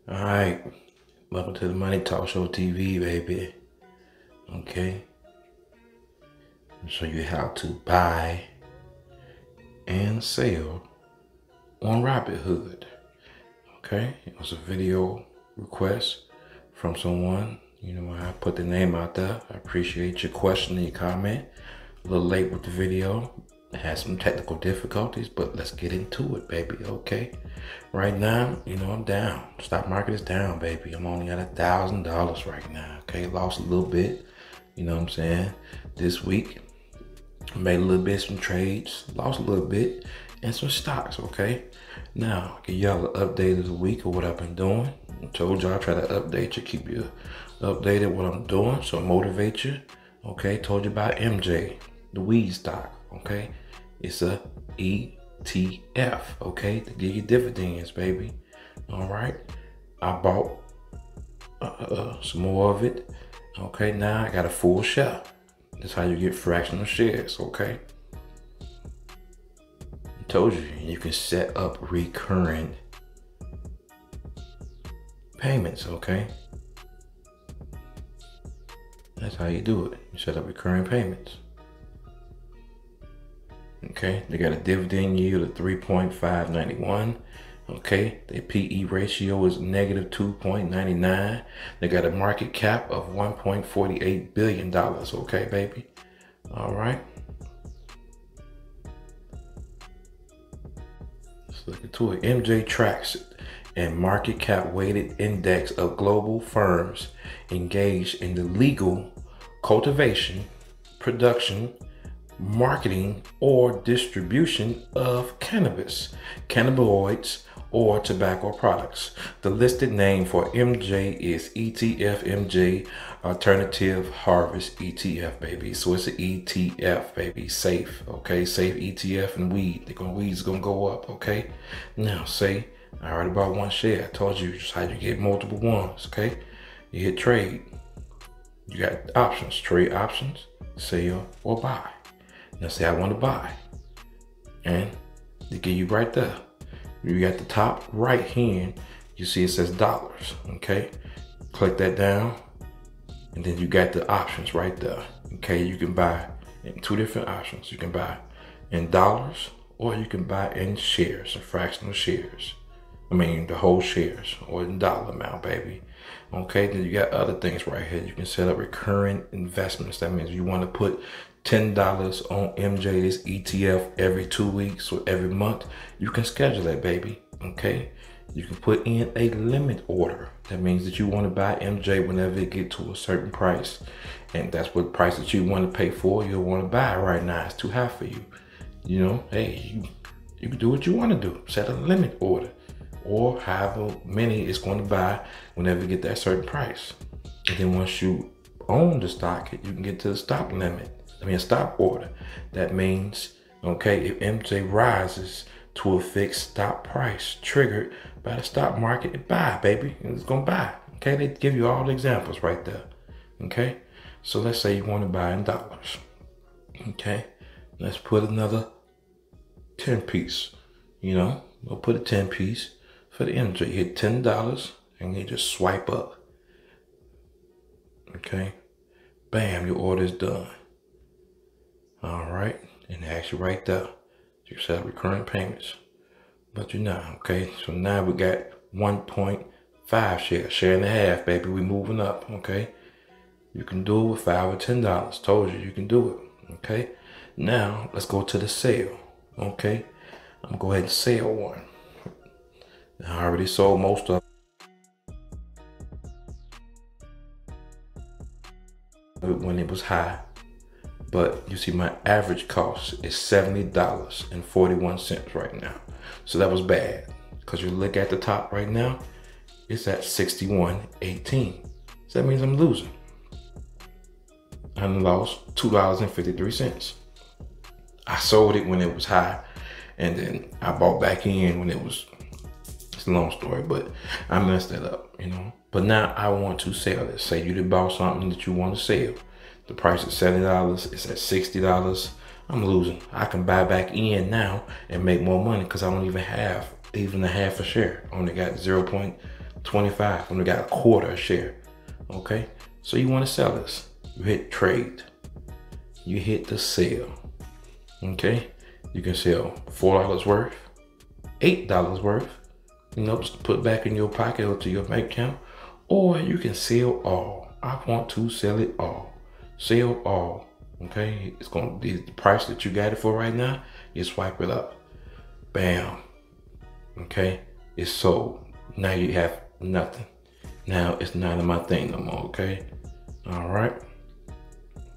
All right, welcome to the Money Talk Show TV, baby. Okay, I'll show you how to buy and sell on Robinhood. Okay, it was a video request from someone. I put the name out there. I appreciate your question and your comment. A little late with the video. I had some technical difficulties, but let's get into it, baby. Okay, right now, I'm down. Stock market is down, baby. I'm only at $1,000 right now. Okay, lost a little bit. You know what I'm saying? This week, I made a little bit, some trades, lost a little bit, and some stocks. Okay, now give y'all an update of the week of what I've been doing. I told y'all I try to update you, keep you updated what I'm doing, so motivate you. Okay, told you about MJ, the weed stock. Okay, it's a ETF. Okay, to give you dividends, baby. All right, I bought some more of it. Okay, now I got a full share. That's how you get fractional shares. Okay, I told you you can set up recurring payments. Okay, that's how you do it. You set up recurring payments. Okay, they got a dividend yield of 3.591. Okay, their PE ratio is negative 2.99. They got a market cap of $1.48 billion. Okay, baby. All right. Let's look into it. MJ tracks and market cap weighted index of global firms engaged in the legal cultivation, production, marketing, or distribution of cannabis, cannabinoids, or tobacco products. The listed name for MJ is ETF MJ Alternative Harvest ETF, baby. So it's an ETF, baby. Safe, okay? Safe ETF and weed. Weed's gonna go up, okay? Now, say I already bought one share. I told you just how you get multiple ones, okay? You hit trade. You got options, trade options, sell or buy. Now say I want to buy, and they give you right there. You got the top right hand, you see it says dollars, okay? Click that down, and then you got the options right there, okay? You can buy in two different options. You can buy in dollars, or you can buy in shares, in fractional shares. I mean, the whole shares, or in dollar amount, baby. Okay, then you got other things right here. You can set up recurring investments. That means you want to put $10 on MJ's ETF every 2 weeks or every month. You can schedule that, baby. Okay, you can put in a limit order. That means that you want to buy MJ whenever it get to a certain price, and that's what price that you want to pay for. You'll want to buy right now. It's too high for you. Hey, you can do what you want to do. Set a limit order, or however many it's going to buy whenever you get that certain price. And then once you own the stock, you can get to the stop limit. A stop order. That means, okay, if MJ rises to a fixed stop price triggered by the stock market, buy, baby. It's gonna buy. Okay, they give you all the examples right there. Okay, so let's say you want to buy in dollars. Okay, let's put another 10 piece. We'll put a 10 piece for the MJ. You hit $10 and you just swipe up. Okay, bam, your order is done. All right, and actually right there, you set up recurring payments. But okay, so now we got 1.5 share and a half, baby. We moving up, okay? You can do it with $5 or $10. Told you can do it, okay? Now let's go to the sale, okay? I'm gonna go ahead and sell one. I already sold most of it when it was high. But you see my average cost is $70.41 right now. So that was bad. Because you look at the top right now, it's at $61.18. So that means I'm losing. I lost $2.53. I sold it when it was high, and then I bought back in when it was, it's a long story, but I messed it up, But now I want to sell it. Say you did bought something that you want to sell. The price is $70, it's at $60. I'm losing. I can buy back in now and make more money because I don't even have a half a share. I only got 0.2 25, when we got a quarter a share. Okay, so you want to sell this. You hit trade. You hit the sell. Okay, you can sell $4 worth, $8 worth, just to put back in your pocket or to your bank account, or you can sell all. I want to sell it all. Sell all. Okay, it's gonna be the price that you got it for right now. You swipe it up, bam. Okay, it's sold. Now you have nothing. Now it's not in my thing no more. Okay, all right,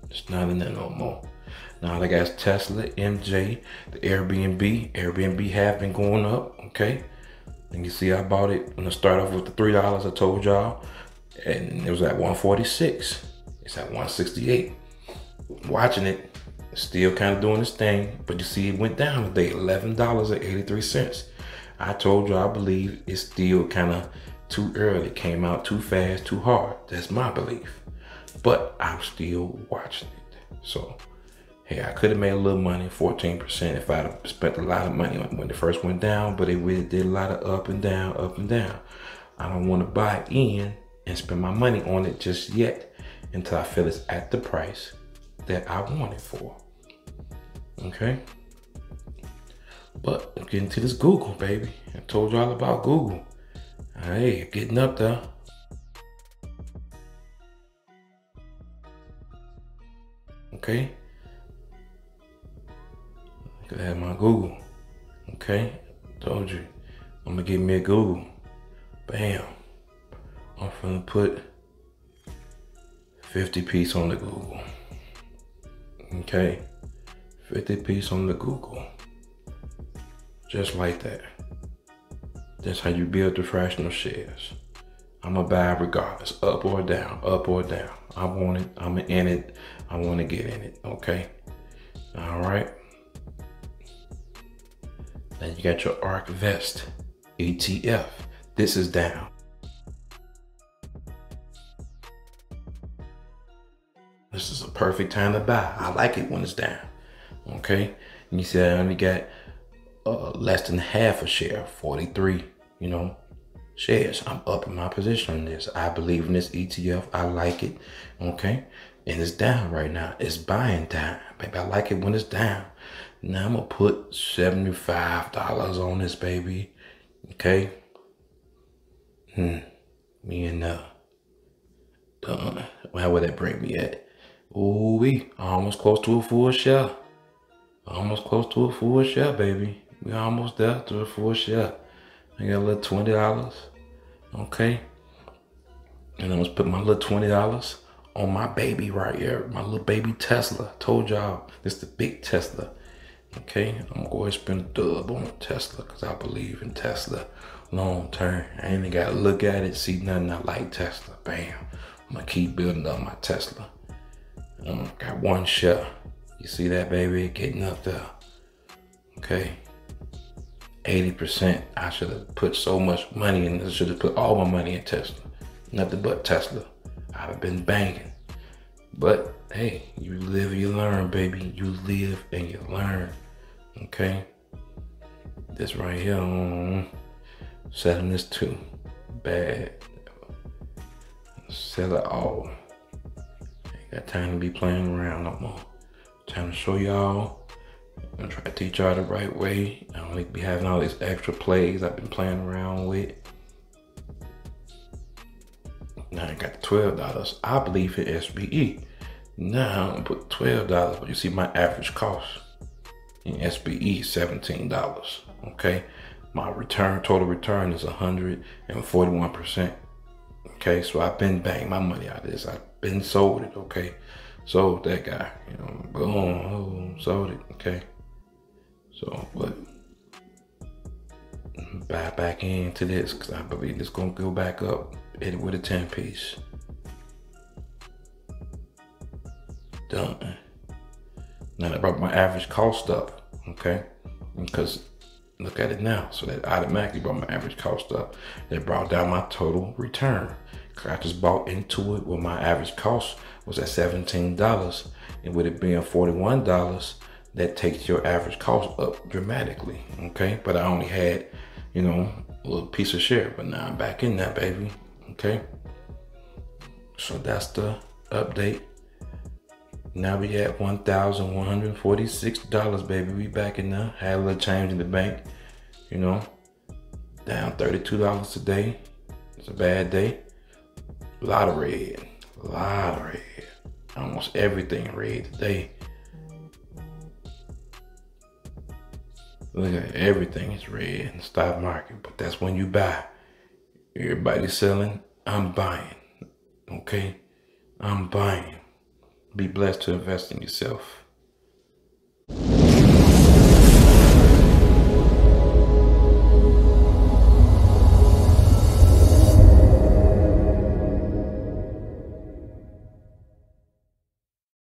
it's not in there no more. Now I got Tesla, MJ, the Airbnb have been going up. Okay, and you see I bought it when I started off with the $3 I told y'all, and it was at 146. It's at 168. Watching it, it's still kind of doing its thing, but you see it went down today, $11.83. I told you I believe it's still kind of too early, came out too fast, too hard. That's my belief, but I'm still watching it. So hey, I could have made a little money, 14%, if I'd have spent a lot of money when it first went down, but it really did a lot of up and down, up and down. I don't want to buy in and spend my money on it just yet until I feel it's at the price that I want it for. Okay, but I'm getting to this Google, baby. I told y'all about Google. Hey, getting up there. Okay, I could have my Google. Okay, told you I'm gonna get me a Google. Bam, I'm gonna put 50 piece on the Google. Okay, 50 piece on the Google. Just like that. That's how you build the fractional shares. I'm gonna buy regardless, up or down, up or down. I want it, I'm in it, I wanna get in it, okay? All right. Then you got your ARK Vest ETF. This is down. This is a perfect time to buy. I like it when it's down, okay? And you see I only got less than half a share, 43, shares. I'm up in my position on this. I believe in this ETF. I like it, okay? And it's down right now. It's buying time, baby. I like it when it's down. Now I'm gonna put $75 on this, baby, okay? Me and how would that bring me at? Ooh, we almost close to a full share. Almost close to a full share, baby. We almost there to a full share. I got a little $20, okay? And I'm gonna put my little $20 on my baby right here, my little baby Tesla. Told y'all, this the big Tesla, okay? I'm gonna go ahead and spend a dub on Tesla because I believe in Tesla long term. I ain't even gotta look at it, see nothing I like Tesla. Bam, I'm gonna keep building up my Tesla. Got one share. You see that, baby? Getting up there. Okay. 80%. I should have put so much money in. I should have put all my money in Tesla. Nothing but Tesla. I'd have been banging. But hey, you live, you learn, baby. You live and you learn. Okay. This right here. Selling this too. Bad. Sell it all. Ain't got time to be playing around no more. Time to show y'all. I'm gonna try to teach y'all the right way. I don't need to be having all these extra plays I've been playing around with. Now I got the $12. I believe in SBE. Now I'm gonna put $12, but you see my average cost in SBE is $17. Okay, my total return is 141%. Okay, so I've been banging my money out of this. I've been sold it. Okay, sold that guy. Boom, sold it. Okay, so but buy back into this because I believe it's gonna go back up. Hit it with a 10 piece. Done. Now that brought my average cost up. Okay, because look at it now. So that automatically brought my average cost up. That brought down my total return. I just bought into it when my average cost was at $17. And with it being $41, that takes your average cost up dramatically. Okay, but I only had, a little piece of share, but now I'm back in that, baby. Okay. So that's the update. Now we at $1,146, baby. We back in there. Had a little change in the bank, you know, down $32 today. It's a bad day. A lot of red. A lot of red. Almost everything red today. Look at everything is red in the stock market, but that's when you buy. Everybody's selling, I'm buying. Okay? I'm buying. Be blessed to invest in yourself.